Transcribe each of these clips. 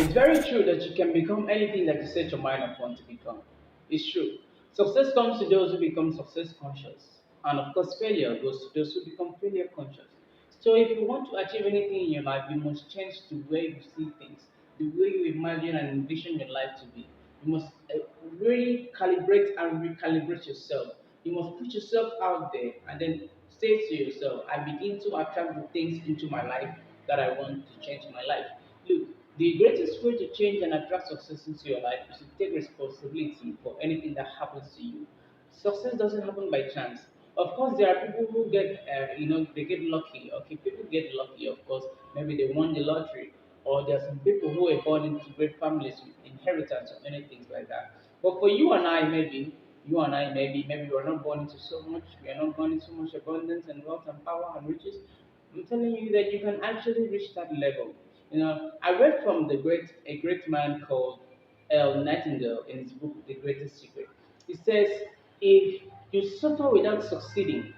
It's very true that you can become anything that you set your mind upon to become. It's true. Success comes to those who become success conscious. And of course, failure goes to those who become failure conscious. So if you want to achieve anything in your life, you must change the way you see things, the way you imagine and envision your life to be. You must really calibrate and recalibrate yourself. You must put yourself out there and then say to yourself, I begin to attract the things into my life that I want to change my life. Look, the greatest way to change and attract success into your life is to take responsibility for anything that happens to you. Success doesn't happen by chance. Of course, there are people who get, they get lucky. Okay, people get lucky. Of course, maybe they won the lottery, or there are some people who are born into great families with inheritance or many things like that. But for maybe we are not born into so much. We are not born into so much abundance and wealth and power and riches. I'm telling you that you can actually reach that level. I read from a great man called L. Nightingale in his book The Greatest Secret. He says, if you suffer without succeeding,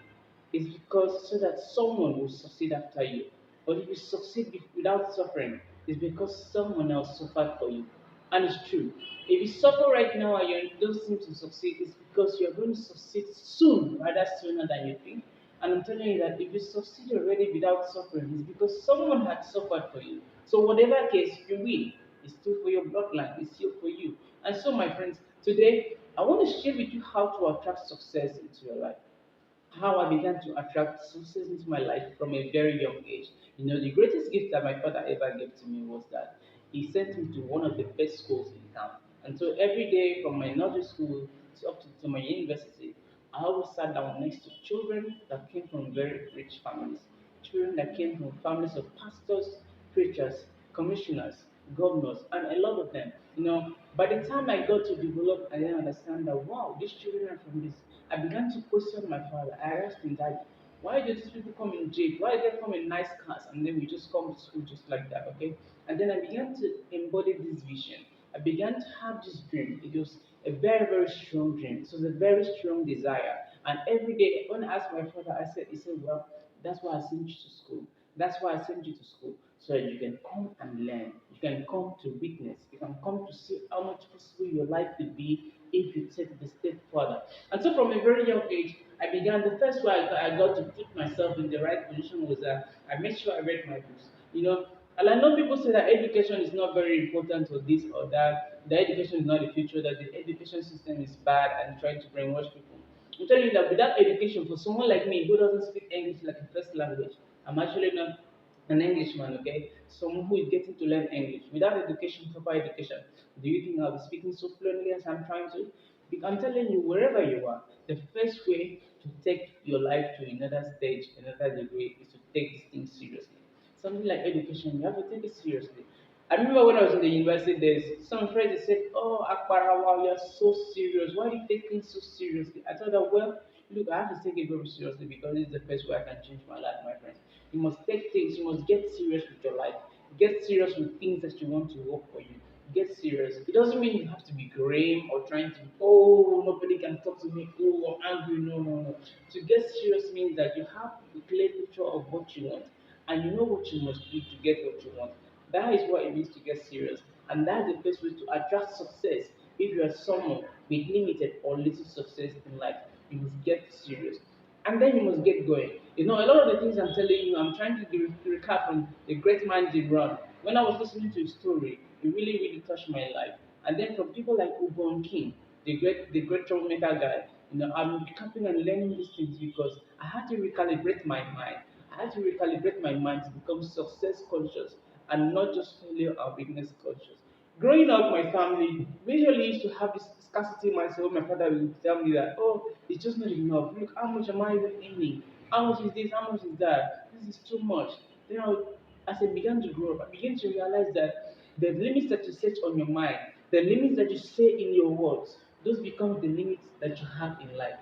it's because so that someone will succeed after you. But if you succeed without suffering, it's because someone else suffered for you. And it's true. If you suffer right now and you don't seem to succeed, it's because you're going to succeed soon, rather sooner than you think. And I'm telling you that if you succeed already without suffering, it's because someone had suffered for you. So whatever case you win, it's still for your bloodline, it's still for you. And so, my friends, today I want to share with you how to attract success into your life, how I began to attract success into my life from a very young age. The greatest gift that my father ever gave to me was that he sent me to one of the best schools in town. And so every day from my nursery school to my university, I always sat down next to children that came from very rich families, children that came from families of pastors, preachers, commissioners, governors, and a lot of them. By the time I got to develop and then understand that, wow, these children are from this, I began to question my father. I asked him, Dad, why do these people come in jeep? Why do they come in nice cars and then we just come to school just like that, okay? And then I began to embody this vision. I began to have this dream. It was a very, very strong dream. It was a very strong desire. And every day, when I asked my father, he said, well, that's why I sent you to school. That's why I sent you to school. So that you can come and learn. You can come to witness. You can come to see how much possible your life could be if you take the step further. And so from a very young age, I began, the first way I got to put myself in the right position was that I made sure I read my books. And I know people say that education is not very important or this or that, the education is not the future, that the education system is bad and trying to brainwash people. I'm telling you that without education, for someone like me who doesn't speak English like a first language, I'm actually not an Englishman, okay? Someone who is getting to learn English. Without education, proper education, do you think I'll be speaking so fluently as I'm trying to? I'm telling you, wherever you are, the first way to take your life to another stage, another degree, is to take this thing seriously. Something like education, you have to take it seriously. I remember when I was in the university days, some friends they said, "Oh, Akbarawa, you're so serious. Why are you taking so seriously?" I thought that, well, look, I have to take it very seriously because this is the best way I can change my life, my friends. You must take things, you must get serious with your life. Get serious with things that you want to work for you. Get serious. It doesn't mean you have to be grim or trying to, oh, nobody can talk to me, oh, I'm angry. No, no, no. To get serious means that you have a clear picture of what you want and you know what you must do to get what you want. That is what it means to get serious. And that's the best way to attract success. If you are someone with limited or little success in life, you must get serious. And then you must get going. A lot of the things I'm telling you, I'm trying to recap from the great man did run. When I was listening to his story, it really, really touched my life. And then from people like Ubon King, the great troublemaker guy, I'm recapping and learning these things because I had to recalibrate my mind. I had to recalibrate my mind to become success conscious and not just failure or weakness conscious. Growing up, my family usually used to have this scarcity mindset where my father would tell me that, oh, it's just not enough. Look, how much am I even earning? How much is this? How much is that? This is too much. As I began to grow up, I began to realize that the limits that you set on your mind, the limits that you say in your words, those become the limits that you have in life.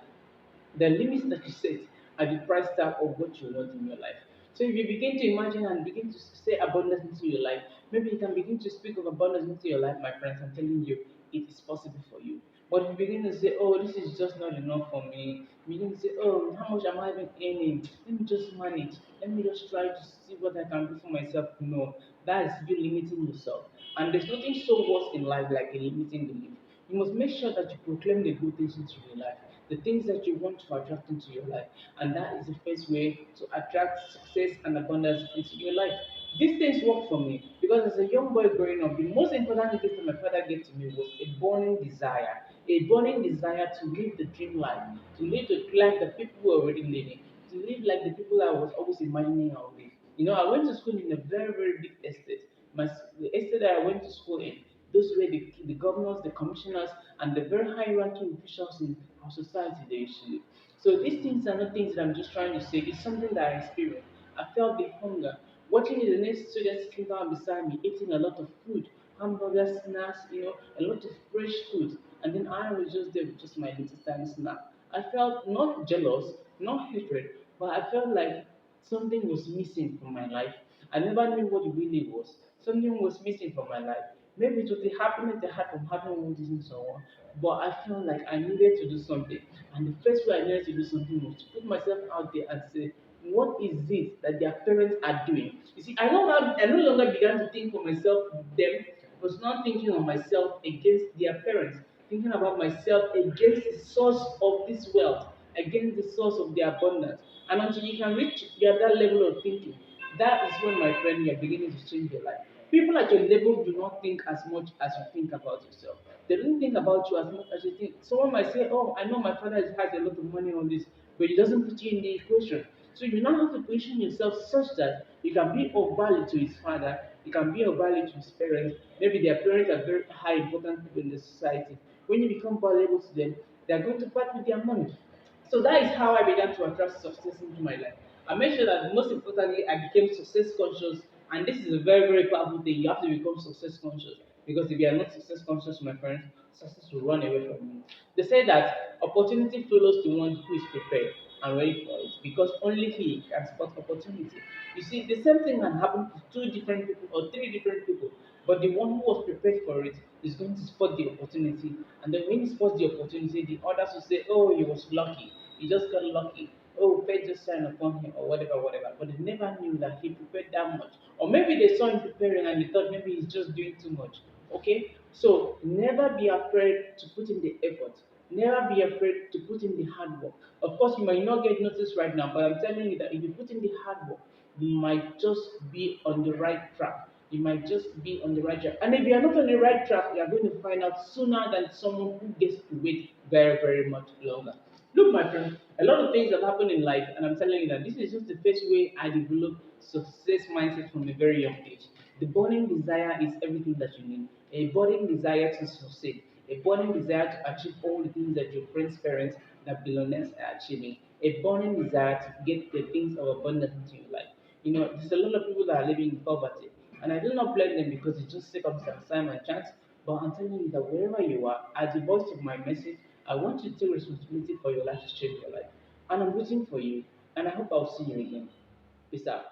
The limits that you set are the price tag of what you want in your life. So if you begin to imagine and begin to say abundance into your life, maybe you can begin to speak of abundance into your life, my friends. I'm telling you, it is possible for you. But if you begin to say, oh, this is just not enough for me, you begin to say, oh, how much am I even earning? Let me just manage. Let me just try to see what I can do for myself. No, that is you limiting yourself. And there's nothing so worse in life like a limiting belief. You must make sure that you proclaim the good things into your life, the things that you want to attract into your life. And that is the first way to attract success and abundance into your life. These things work for me because as a young boy growing up, the most important gift that my father gave to me was a burning desire to live the dream life, to live the life that people were already living, to live like the people I was always imagining I would live. I went to school in a very, very big estate. The estate that I went to school in, those were the governors, the commissioners, and the very high ranking officials in our society they used to live. So these things are not things that I'm just trying to say, it's something that I experienced. I felt the hunger. Watching the next students sitting down beside me, eating a lot of food, hamburgers, snacks, a lot of fresh food. And then I was just there with just my little tiny snack. I felt not jealous, not hatred, but I felt like something was missing from my life. I never knew what it really was. Something was missing from my life. Maybe it was the happiness I had from having all this and so on. But I felt like I needed to do something. And the first way I needed to do something was to put myself out there and say, what is it that their parents are doing? You see, I no longer began to think for myself them. I was not thinking of myself against their parents, thinking about myself against the source of this wealth, against the source of their abundance. And until you can reach that level of thinking, that is when, my friend, you are beginning to change your life. People at your level do not think as much as you think about yourself. They don't think about you as much as you think. Someone might say, "Oh, I know my father has a lot of money on this," but it doesn't put you in the equation. So you now have to position yourself such that you can be of value to his father, you can be of value to his parents. Maybe their parents are very high important people in the society. When you become valuable to them, they are going to part with their money. So that is how I began to attract success into my life. I made sure that most importantly, I became success conscious. And this is a very, very powerful thing. You have to become success conscious. Because if you are not success conscious, my friends, success will run away from you. They say that opportunity follows the one who is prepared and ready for it. Because only he can spot opportunity. You see, the same thing can happen to two different people or three different people. But the one who was prepared for it is going to spot the opportunity. And then when he spots the opportunity, the others will say, "Oh, he was lucky. He just got lucky. Oh, fate just signed upon him," or whatever, whatever. But they never knew that he prepared that much. Or maybe they saw him preparing and they thought maybe he's just doing too much. Okay? So never be afraid to put in the effort. Never be afraid to put in the hard work. Of course, you might not get noticed right now, but I'm telling you that if you put in the hard work, you might just be on the right track. You might just be on the right track. And if you are not on the right track, you are going to find out sooner than someone who gets to wait very, very much longer. Look, my friend, a lot of things have happened in life, and I'm telling you that this is just the first way I developed success mindset from a very young age. The burning desire is everything that you need. A burning desire to succeed. A burning desire to achieve all the things that your friends' parents, that billionaires are achieving. A burning desire to get the things of abundance into your life. There's a lot of people that are living in poverty, and I do not blame them because it's just circumstance, time, and chance. But I'm telling you that wherever you are, as the voice of my message, I want you to take responsibility for your life to change your life. And I'm rooting for you, and I hope I'll see you again. Peace out.